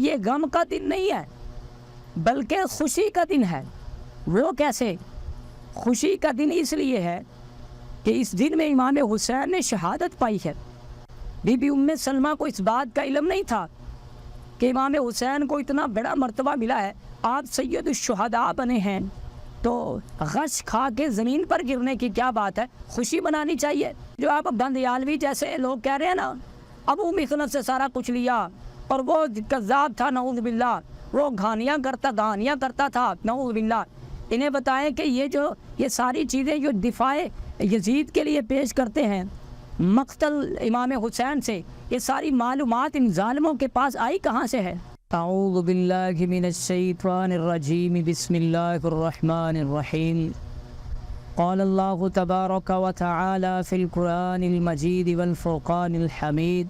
یہ غم کا دن نہیں ہے بلکہ خوشی کا دن ہے۔ وہ کیسے؟ خوشی کا دن اس لیے ہے کہ اس دن میں امام حسین نے شہادت پائی ہے۔ بی بی ام سلمہ کو اس بات کا علم نہیں تھا کہ امام حسین کو اتنا بڑا مرتبہ ملا ہے، آپ سید الشہداء بنے ہیں، تو غش کھا کے زمین پر گرنے کی کیا بات ہے، خوشی منانی چاہیے۔ جو آپ بندیالوی جیسے لوگ کہہ رہے ہیں نا، ابو مخنف سے سارا کچھ لیا اور وہ کذاب تھا نعوذ باللہ، وہ گھانیاں کرتا تھا نعوذ باللہ، انہیں بتائیں کہ یہ ساری چیزیں جو دفاع یزید کے لیے پیش کرتے ہیں مقتل امام حسین سے، یہ ساری معلومات ان ظالموں کے پاس آئی کہاں سے ہے؟ اعوذ باللہ من الشیطان الرجیم، بسم اللہ الرحمن الرحیم۔ قال اللہ تبارک و تعالی فی القرآن المجید والفرقان الحمید،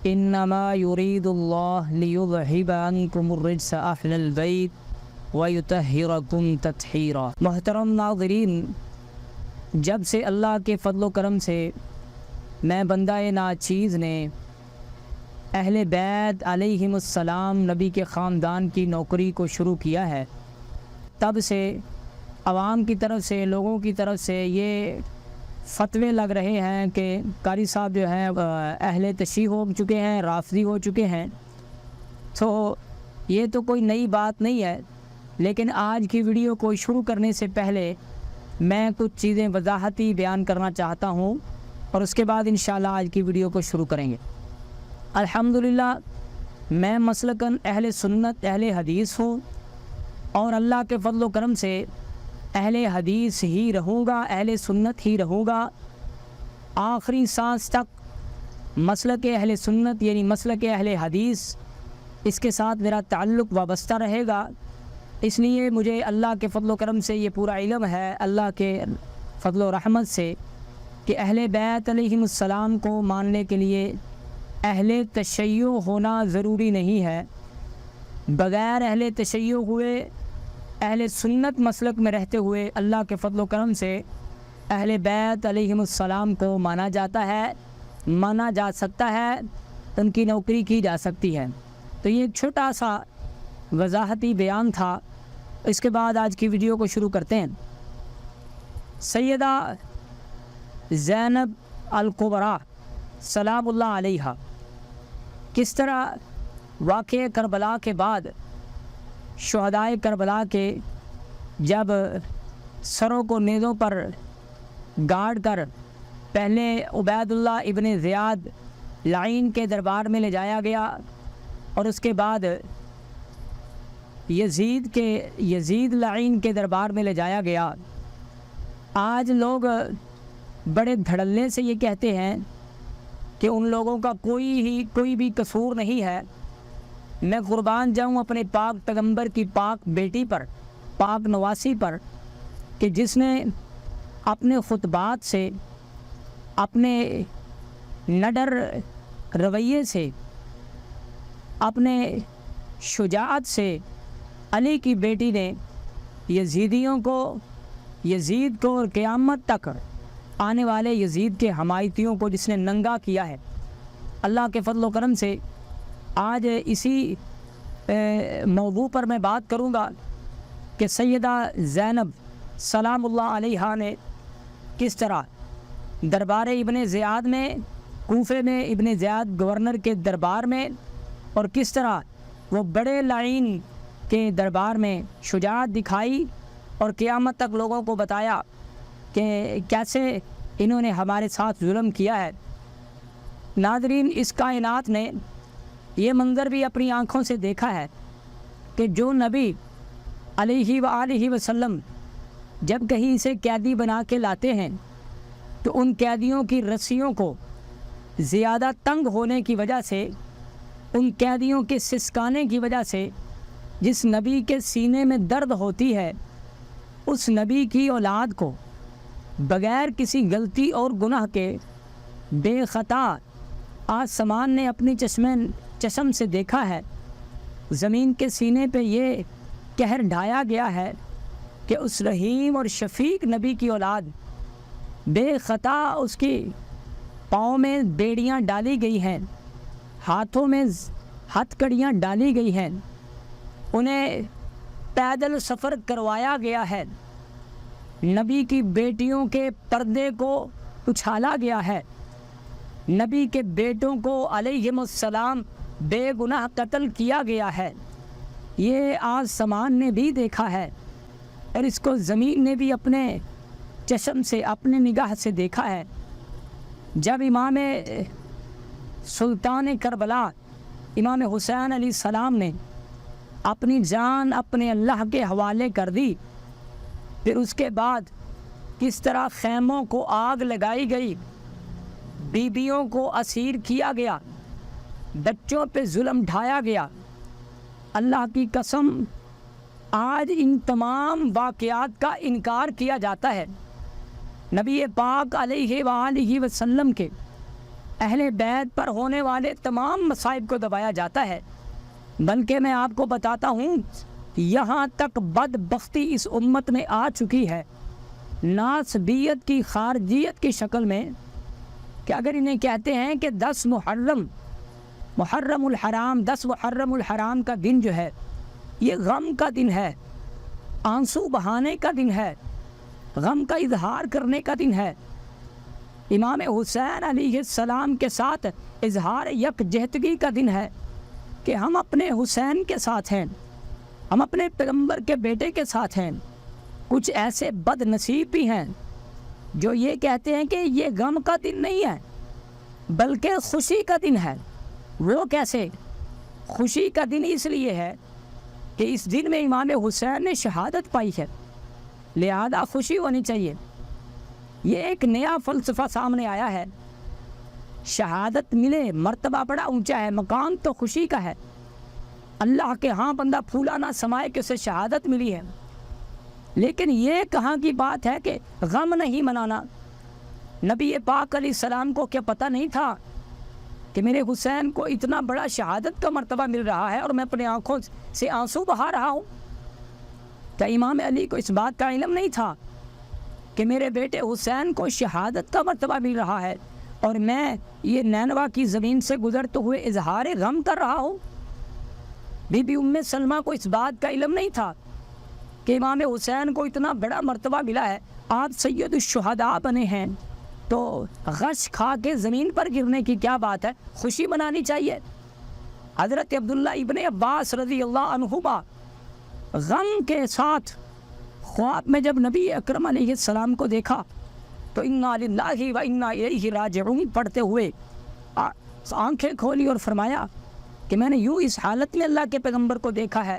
انما یرید اللہ لیذہب عنکم الرجس اہل البیت ویطہرکم تطہیرا۔ محترم ناظرین، جب سے اللہ کے فضل و کرم سے میں بندہ ناچیز نے اہل بیت علیہم السلام نبی کے خاندان کی نوکری کو شروع کیا ہے، تب سے عوام کی طرف سے، لوگوں کی طرف سے یہ فتوے لگ رہے ہیں کہ قاری صاحب جو ہیں اہل تشیع ہو چکے ہیں، رافضی ہو چکے ہیں۔ تو یہ تو کوئی نئی بات نہیں ہے، لیکن آج کی ویڈیو کو شروع کرنے سے پہلے میں کچھ چیزیں وضاحتی بیان کرنا چاہتا ہوں اور اس کے بعد انشاءاللہ آج کی ویڈیو کو شروع کریں گے۔ الحمدللہ میں مسلکاً اہل سنت اہل حدیث ہوں اور اللہ کے فضل و کرم سے اہل حدیث ہی رہوں گا، اہل سنت ہی رہوں گا آخری سانس تک۔ مسلک اہل سنت یعنی مسلک اہل حدیث، اس کے ساتھ میرا تعلق وابستہ رہے گا۔ اس لیے مجھے اللہ کے فضل و کرم سے یہ پورا علم ہے، اللہ کے فضل و رحمت سے، کہ اہل بیت علیہم السلام کو ماننے کے لیے اہل تشیع ہونا ضروری نہیں ہے۔ بغیر اہل تشیع ہوئے، اہل سنت مسلک میں رہتے ہوئے اللہ کے فضل و کرم سے اہل بیت علیہم السلام کو مانا جاتا ہے، مانا جا سکتا ہے، ان کی نوکری کی جا سکتی ہے۔ تو یہ ایک چھوٹا سا وضاحتی بیان تھا، اس کے بعد آج کی ویڈیو کو شروع کرتے ہیں۔ سیدہ زینب الکبریٰ سلام اللہ علیہا کس طرح واقعہ کربلا کے بعد شہدائے کربلا کے جب سروں کو نیزوں پر گاڑ کر پہلے عبید اللہ ابن زیاد لعین کے دربار میں لے جایا گیا اور اس کے بعد یزید لعین کے دربار میں لے جایا گیا، آج لوگ بڑے دھڑلے سے یہ کہتے ہیں کہ ان لوگوں کا کوئی بھی قصور نہیں ہے۔ میں قربان جاؤں اپنے پاک پیغمبر کی پاک بیٹی پر، پاک نواسی پر، کہ جس نے اپنے خطبات سے، اپنے نڈر رویے سے، اپنے شجاعت سے علی کی بیٹی نے یزید کو اور قیامت تک آنے والے یزید کے حمایتیوں کو جس نے ننگا کیا ہے۔ اللہ کے فضل و کرم سے آج اسی موضوع پر میں بات کروں گا کہ سیدہ زینب سلام اللہ علیہا نے کس طرح دربار ابن زیاد میں، کوفے میں ابن زیاد گورنر کے دربار میں، اور کس طرح وہ بڑے لعین کے دربار میں شجاعت دکھائی اور قیامت تک لوگوں کو بتایا کہ کیسے انہوں نے ہمارے ساتھ ظلم کیا ہے۔ ناظرین، اس کائنات نے یہ منظر بھی اپنی آنکھوں سے دیکھا ہے کہ جو نبی علیہ وآلہ وسلم جب کہیں اسے قیدی بنا کے لاتے ہیں تو ان قیدیوں کی رسیوں کو زیادہ تنگ ہونے کی وجہ سے، ان قیدیوں کے سسکانے کی وجہ سے جس نبی کے سینے میں درد ہوتی ہے، اس نبی کی اولاد کو بغیر کسی غلطی اور گناہ کے بے خطا آسمان نے اپنی چشم سے دیکھا ہے، زمین کے سینے پہ یہ قہر ڈھایا گیا ہے کہ اس رحیم اور شفیق نبی کی اولاد بے خطا اس کی پاؤں میں بیڑیاں ڈالی گئی ہیں، ہاتھوں میں ہتھ کڑیاں ڈالی گئی ہیں، انہیں پیدل سفر کروایا گیا ہے، نبی کی بیٹیوں کے پردے کو اچھالا گیا ہے، نبی کے بیٹوں کو علیہم السلام بے گناہ قتل کیا گیا ہے، یہ آسمان نے بھی دیکھا ہے اور اس کو زمین نے بھی اپنے چشم سے، اپنے نگاہ سے دیکھا ہے۔ جب امام سلطان کربلا امام حسین علیہ السلام نے اپنی جان اپنے اللہ کے حوالے کر دی، پھر اس کے بعد کس طرح خیموں کو آگ لگائی گئی، بیویوں کو اسیر کیا گیا، بچوں پہ ظلم ڈھایا گیا، اللہ کی قسم آج ان تمام واقعات کا انکار کیا جاتا ہے۔ نبی پاک علیہ وآلہ وسلم کے اہل بیت پر ہونے والے تمام مصائب کو دبایا جاتا ہے، بلکہ میں آپ کو بتاتا ہوں یہاں تک بدبختی اس امت میں آ چکی ہے ناسبیت کی، خارجیت کی شکل میں، کہ اگر انہیں کہتے ہیں کہ 10 محرم الحرام، 10 محرم الحرام کا دن جو ہے یہ غم کا دن ہے، آنسو بہانے کا دن ہے، غم کا اظہار کرنے کا دن ہے، امام حسین علیہ السلام کے ساتھ اظہار یکجہتگی کا دن ہے کہ ہم اپنے حسین کے ساتھ ہیں، ہم اپنے پیغمبر کے بیٹے کے ساتھ ہیں۔ کچھ ایسے بد نصیب بھی ہیں جو یہ کہتے ہیں کہ یہ غم کا دن نہیں ہے بلکہ خوشی کا دن ہے۔ وہ کیسے؟ خوشی کا دن اس لیے ہے کہ اس دن میں امام حسین نے شہادت پائی ہے، لہذا خوشی ہونی چاہیے۔ یہ ایک نیا فلسفہ سامنے آیا ہے، شہادت ملے، مرتبہ بڑا اونچا ہے، مقام تو خوشی کا ہے، اللہ کے ہاں بندہ پھولا نہ سمائے کہ اسے شہادت ملی ہے، لیکن یہ کہاں کی بات ہے کہ غم نہیں منانا۔ نبی پاک علیہ السلام کو کیا پتہ نہیں تھا کہ میرے حسین کو اتنا بڑا شہادت کا مرتبہ مل رہا ہے اور میں اپنے آنکھوں سے آنسو بہا رہا ہوں؟ کیا امام علی کو اس بات کا علم نہیں تھا کہ میرے بیٹے حسین کو شہادت کا مرتبہ مل رہا ہے اور میں یہ نینوا کی زمین سے گزرتے ہوئے اظہار غم کر رہا ہوں؟ بی بی ام سلمہ کو اس بات کا علم نہیں تھا کہ امام حسین کو اتنا بڑا مرتبہ ملا ہے، آپ سید الشہداء بنے ہیں، تو غش کھا کے زمین پر گرنے کی کیا بات ہے؟ خوشی منانی چاہیے۔ حضرت عبداللہ ابن عباس رضی اللہ عنہما غم کے ساتھ خواب میں جب نبی اکرم علیہ السلام کو دیکھا تو انا للہ و انا الیہ راجعون پڑھتے ہوئے آنکھیں کھولی اور فرمایا کہ میں نے یوں اس حالت میں اللہ کے پیغمبر کو دیکھا ہے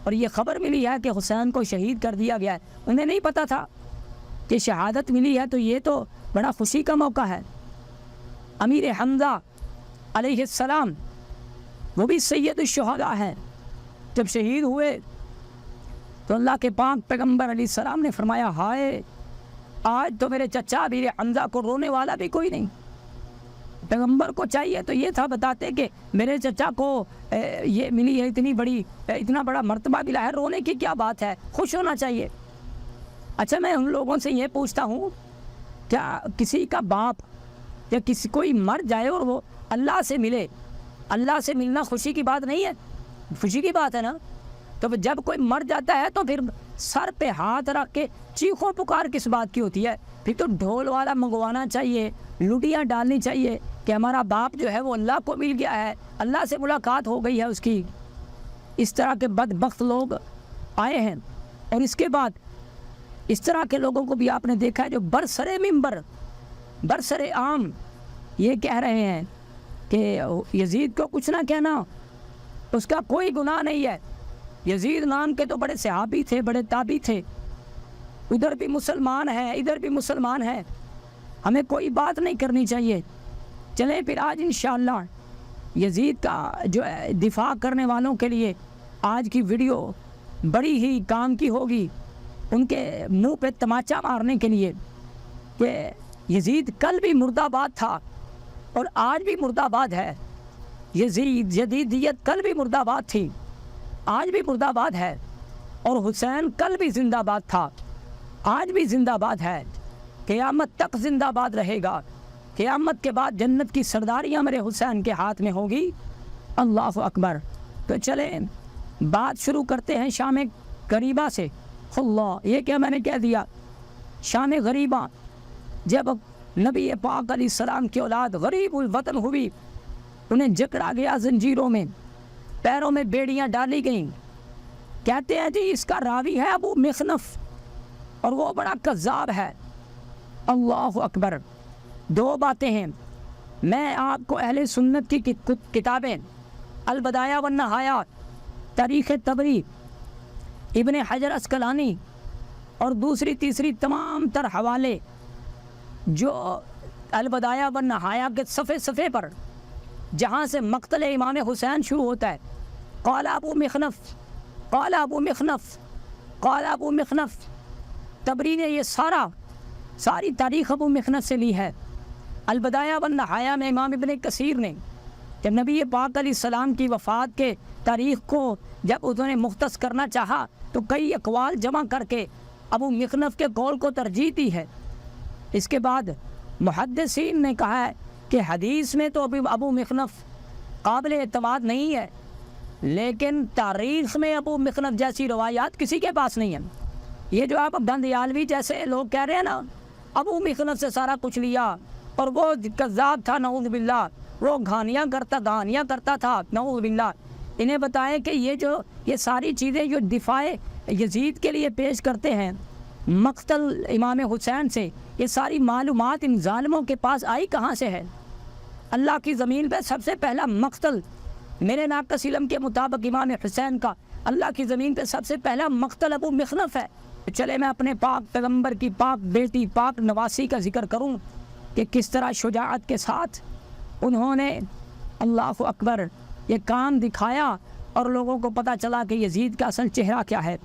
اور یہ خبر ملی ہے کہ حسین کو شہید کر دیا گیا ہے۔ انہیں نہیں پتہ تھا کہ شہادت ملی ہے، تو یہ تو بڑا خوشی کا موقع ہے۔ امیر حمزہ علیہ السلام وہ بھی سید الشہداء ہیں، جب شہید ہوئے تو اللہ کے پاک پیغمبر علیہ السلام نے فرمایا ہائے آج تو میرے چچا امیر حمزہ کو رونے والا بھی کوئی نہیں۔ پیغمبر کو چاہیے تو یہ تھا بتاتے کہ میرے چچا کو یہ ملی ہے، اتنا بڑا مرتبہ ملا ہے، رونے کی کیا بات ہے، خوش ہونا چاہیے۔ اچھا میں ان لوگوں سے یہ پوچھتا ہوں، کیا کسی کا باپ یا کوئی مر جائے اور وہ اللہ سے ملے، اللہ سے ملنا خوشی کی بات نہیں ہے؟ خوشی کی بات ہے نا۔ تو جب کوئی مر جاتا ہے تو پھر سر پہ ہاتھ رکھ کے چیخو پکار کس بات کی ہوتی ہے؟ پھر تو ڈھول والا منگوانا چاہیے، لوٹیاں ڈالنی چاہیے کہ ہمارا باپ جو ہے وہ اللہ کو مل گیا ہے، اللہ سے ملاقات ہو گئی ہے اس کی۔ اس طرح کے بدبخت لوگ آئے ہیں، اور اس کے بعد اس طرح کے لوگوں کو بھی آپ نے دیکھا ہے جو برسر ممبر، برسر عام یہ کہہ رہے ہیں کہ یزید کو کچھ نہ کہنا، اس کا کوئی گناہ نہیں ہے۔ یزید نام کے تو بڑے صحابی تھے، بڑے تابعی تھے، ادھر بھی مسلمان ہیں ادھر بھی مسلمان ہیں، ہمیں کوئی بات نہیں کرنی چاہیے۔ چلیں پھر آج انشاءاللہ یزید کا جو دفاع کرنے والوں کے لیے آج کی ویڈیو بڑی ہی کام کی ہوگی، ان کے منہ پہ تماچا مارنے کے لیے کہ یزید کل بھی مرد آباد تھا اور آج بھی مرد آباد ہے، یزید جدیدیت کل بھی مرد آباد تھی، آج بھی مرد آباد ہے، اور حسین کل بھی زندہ باد تھا، آج بھی زندہ باد ہے، قیامت تک زندہ باد رہے گا۔ قیامت کے بعد جنت کی سرداریاں میرے حسین کے ہاتھ میں ہوگی، اللہ اکبر۔ تو چلیں بات شروع کرتے ہیں شام غریبہ سے۔ اللہ، یہ کیا میں نے کہہ دیا؟ شام غریبہ، جب نبی پاک علیہ السلام کی اولاد غریب الوطن ہوئی، انہیں جکڑا گیا زنجیروں میں، پیروں میں بیڑیاں ڈالی گئیں۔ کہتے ہیں جی اس کا راوی ہے ابو مخنف اور وہ بڑا کذاب ہے۔ اللہ اکبر۔ دو باتیں ہیں، میں آپ کو اہل سنت کی کتابیں البدایہ والنہایہ، تاریخ طبری، ابن حجر عسقلانی اور دوسری تیسری تمام تر حوالے جو البدایہ والنہایہ کے صفحے پر جہاں سے مقتل امام حسین شروع ہوتا ہے، قال ابو مخنف، قال ابو مخنف، قال ابو مخنف، طبری نے یہ ساری تاریخ ابو مخنف سے لی ہے۔ البدایہ والنہایہ میں امام ابن کثیر نے جب نبی پاک علیہ السلام کی وفات کے تاریخ کو جب انہوں نے مختص کرنا چاہا تو کئی اقوال جمع کر کے ابو مخنف کے قول کو ترجیح دی ہے۔ اس کے بعد محدثین نے کہا ہے کہ حدیث میں تو ابو مخنف قابل اعتماد نہیں ہے، لیکن تاریخ میں ابو مخنف جیسی روایات کسی کے پاس نہیں ہیں۔ یہ جو آپ بندیالوی جیسے لوگ کہہ رہے ہیں نا، ابو مخنف سے سارا کچھ لیا اور وہ کذاب تھا نعوذ باللہ، وہ گھانیاں کرتا تھا نعوذ باللہ، انہیں بتائیں کہ یہ ساری چیزیں جو دفاع یزید کے لیے پیش کرتے ہیں مقتل امام حسین سے، یہ ساری معلومات ان ظالموں کے پاس آئی کہاں سے ہے؟ اللہ کی زمین پہ سب سے پہلا مقتل میرے ناقص علم کے مطابق امام حسین کا اللہ کی زمین پہ سب سے پہلا مقتل ابو مخنف ہے۔ چلے میں اپنے پاک پیغمبر کی پاک بیٹی پاک نواسی کا ذکر کروں کہ کس طرح شجاعت کے ساتھ انہوں نے اللہ اکبر یہ کام دکھایا اور لوگوں کو پتہ چلا کہ یزید کا اصل چہرہ کیا ہے۔